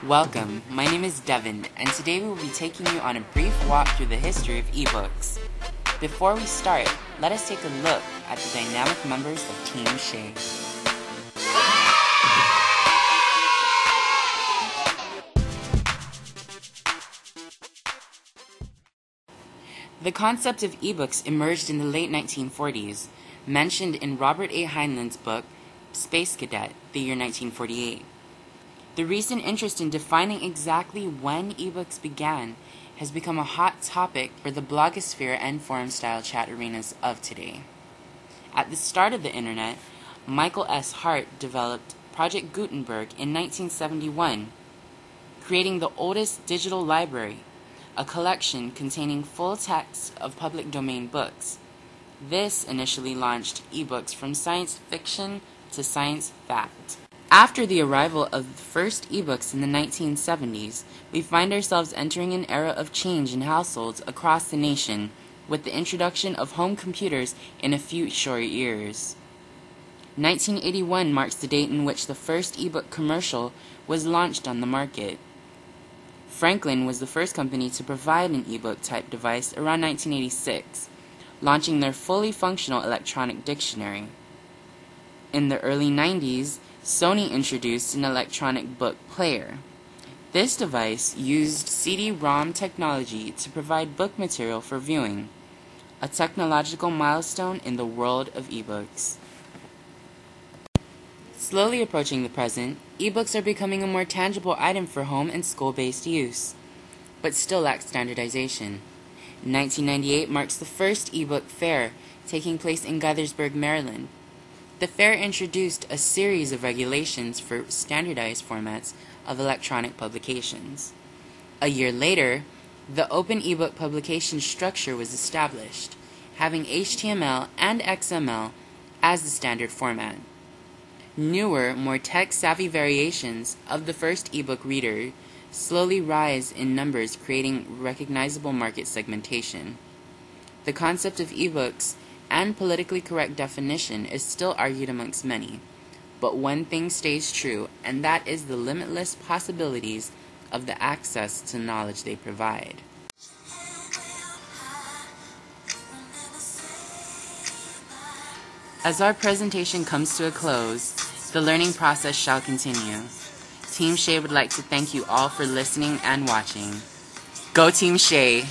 Welcome, my name is Devin, and today we will be taking you on a brief walk through the history of ebooks. Before we start, let us take a look at the dynamic members of Team Shay. The concept of ebooks emerged in the late 1940s, mentioned in Robert A. Heinlein's book, Space Cadet, the year 1948. The recent interest in defining exactly when ebooks began has become a hot topic for the blogosphere and forum-style chat arenas of today. At the start of the internet, Michael S. Hart developed Project Gutenberg in 1971, creating the oldest digital library, a collection containing full texts of public domain books. This initially launched ebooks from science fiction to science fact. After the arrival of the first ebooks in the 1970s, we find ourselves entering an era of change in households across the nation with the introduction of home computers in a few short years. 1981 marks the date in which the first ebook commercial was launched on the market. Franklin was the first company to provide an ebook type device around 1986, launching their fully functional electronic dictionary. In the early 90s, Sony introduced an electronic book player. This device used CD-ROM technology to provide book material for viewing, a technological milestone in the world of ebooks. Slowly approaching the present, ebooks are becoming a more tangible item for home and school-based use, but still lack standardization. 1998 marks the first ebook fair, taking place in Gaithersburg, Maryland. The fair introduced a series of regulations for standardized formats of electronic publications. A year later, the Open eBook publication structure was established, having HTML and XML as the standard format. Newer, more tech-savvy variations of the first ebook reader slowly rise in numbers, creating recognizable market segmentation. The concept of ebooks and politically correct definition is still argued amongst many, but one thing stays true, and that is the limitless possibilities of the access to knowledge they provide. As our presentation comes to a close, the learning process shall continue. Team Shay would like to thank you all for listening and watching. Go Team Shay!